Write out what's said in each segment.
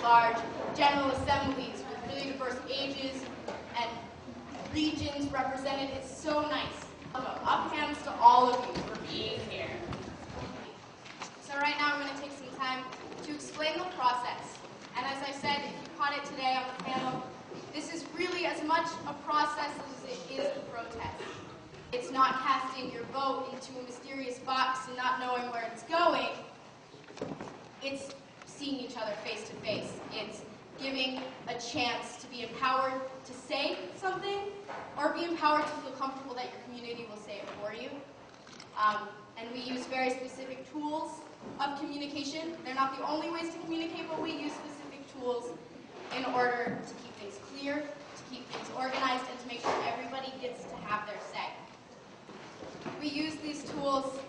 large General Assemblies with really diverse ages and regions represented. It's so nice. Up hands to all of you for being here. So right now I'm going to take some time to explain the process. And as I said, if you caught it today on the panel, this is really as much a process as it is a protest. It's not casting your vote into a mysterious box and not knowing where it's going. It's seeing each other face to face. It's giving a chance to be empowered to say something or be empowered to feel comfortable that your community will say it for you. And we use very specific tools of communication. They're not the only ways to communicate, but we use specific tools in order to keep things clear, to keep things organized, and to make sure everybody gets to have their say. We use these tools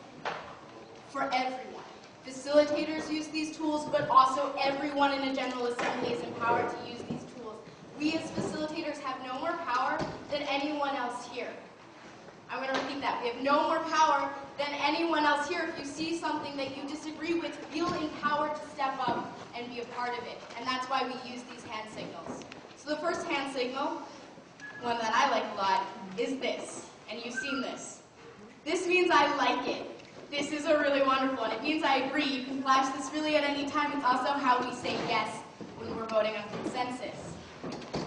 for everyone. Facilitators use these tools, but also everyone in a General Assembly is empowered to use these tools. We as facilitators have no more power than anyone else here. I'm going to repeat that. We have no more power than anyone else here. If you see something that you disagree with, feel empowered to step up and be a part of it. And that's why we use these hand signals. So the first hand signal, one that I like a lot, is this. And you've seen this. This means I like it. This is a really wonderful one. It means I agree. You can flash this really at any time. It's also how we say yes when we're voting on consensus.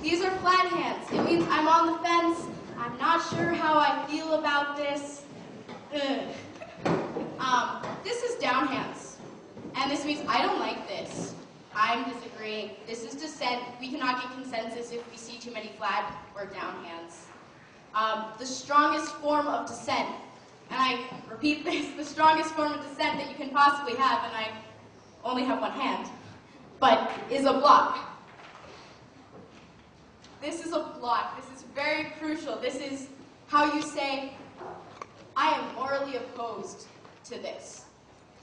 These are flat hands. It means I'm on the fence. I'm not sure how I feel about this. This is down hands. And this means I don't like this. I'm disagreeing. This is dissent. We cannot get consensus if we see too many flat or down hands. The strongest form of dissent, and I repeat this, the strongest form of dissent that you can possibly have, and I only have one hand, but is a block. This is a block. This is very crucial. This is how you say, I am morally opposed to this.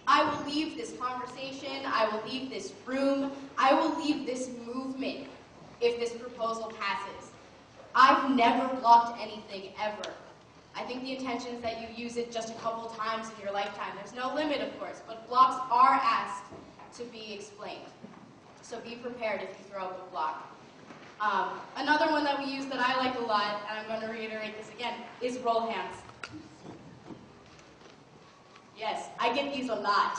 I will leave this conversation. I will leave this room. I will leave this movement if this proposal passes. I've never blocked anything ever. I think the intention is that you use it just a couple times in your lifetime. There's no limit, of course, but blocks are asked to be explained. So be prepared if you throw up a block. Another one that we use that I like a lot, and I'm going to reiterate this again, is roll hands. Yes, I get these a lot.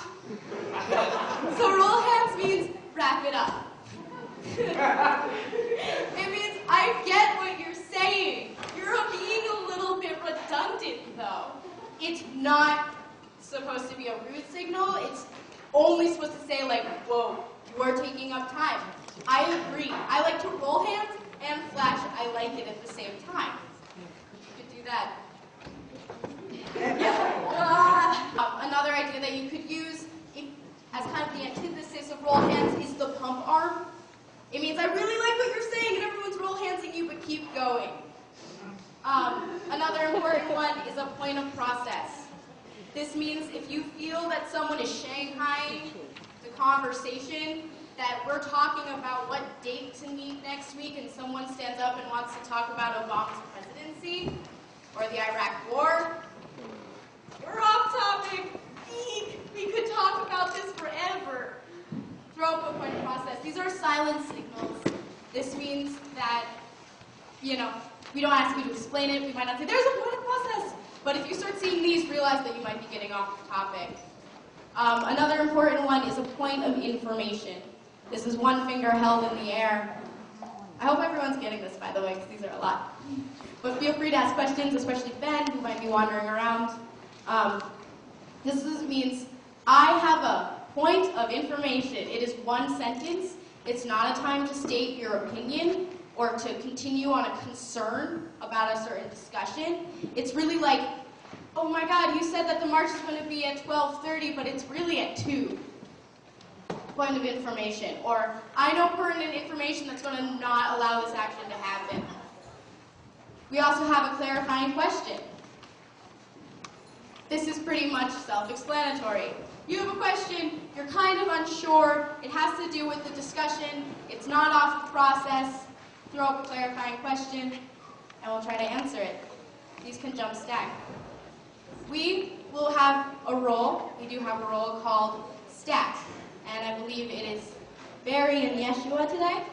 So roll hands means wrap it up. It means I get what you're saying. You're being a little bit redundant, though. It's not supposed to be a rude signal. It's only supposed to say, like, whoa, you are taking up time. I agree. I like to roll hands and flash I like it at the same time. You could do that. Another idea that you could use as kind of the antithesis of roll hands is the pump arm. It means I really like what you're saying and everyone's roll handsing you, but keep going. Another important one is a point of process. This means if you feel that someone is shanghaiing the conversation, that we're talking about what date to meet next week and someone stands up and wants to talk about Obama's presidency or the Iraq War, we're off topic. We could talk about this forever. Throw up a point of process. These are silent signals. This means that, we don't ask you to explain it. We might not say, there's a point of process. But if you start seeing these, realize that you might be getting off the topic. Another important one is a point of information. This is one finger held in the air. I hope everyone's getting this, by the way, because these are a lot. But feel free to ask questions, especially Ben, who might be wandering around. This means I have a point of information. It is one sentence. It's not a time to state your opinion or to continue on a concern about a certain discussion. It's really like, oh my God, you said that the march is going to be at 12:30, but it's really at 2. Point of information. Or, I know pertinent information that's going to not allow this action to happen. We also have a clarifying question. This is pretty much self-explanatory. You have a question, you're kind of unsure, it has to do with the discussion, it's not off the process, throw up a clarifying question, and we'll try to answer it. These can jump stack. We will have a role, we do have a role called stack, and I believe it is Barry and Yeshua today?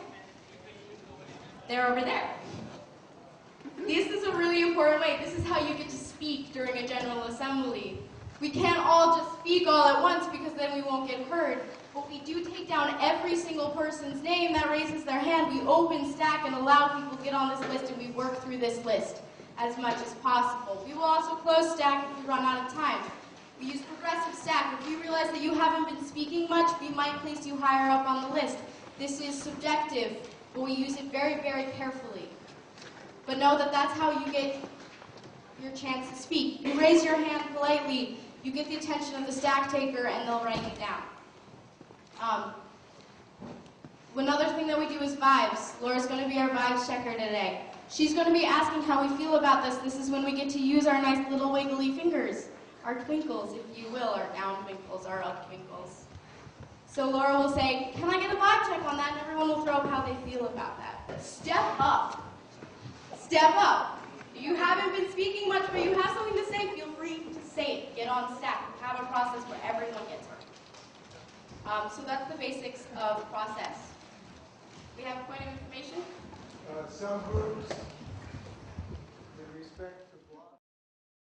They're over there. This is a really important way. This is how you get to speak during a General Assembly. We can't all just speak all at once because then we won't get heard. But we do take down every single person's name that raises their hand. We open Stack and allow people to get on this list, and we work through this list as much as possible. We will also close Stack if we run out of time. We use progressive Stack. If we realize that you haven't been speaking much, we might place you higher up on the list. This is subjective, but we use it very, very carefully. But know that that's how you get your chance to speak. You raise your hand politely, you get the attention of the stack taker, and they'll write it down. Another thing that we do is vibes. Laura's going to be our vibes checker today. She's going to be asking how we feel about this. This is when we get to use our nice little wiggly fingers, our twinkles, if you will, our down twinkles, our up twinkles. So Laura will say, can I get a vibe check on that? And everyone will throw up how they feel about that. Step up. Step up. You haven't been speaking much, but you have something to say. Feel free to say it. Get on Stack. We have a process where everyone gets heard. So that's the basics of process. We have a point of information? Some groups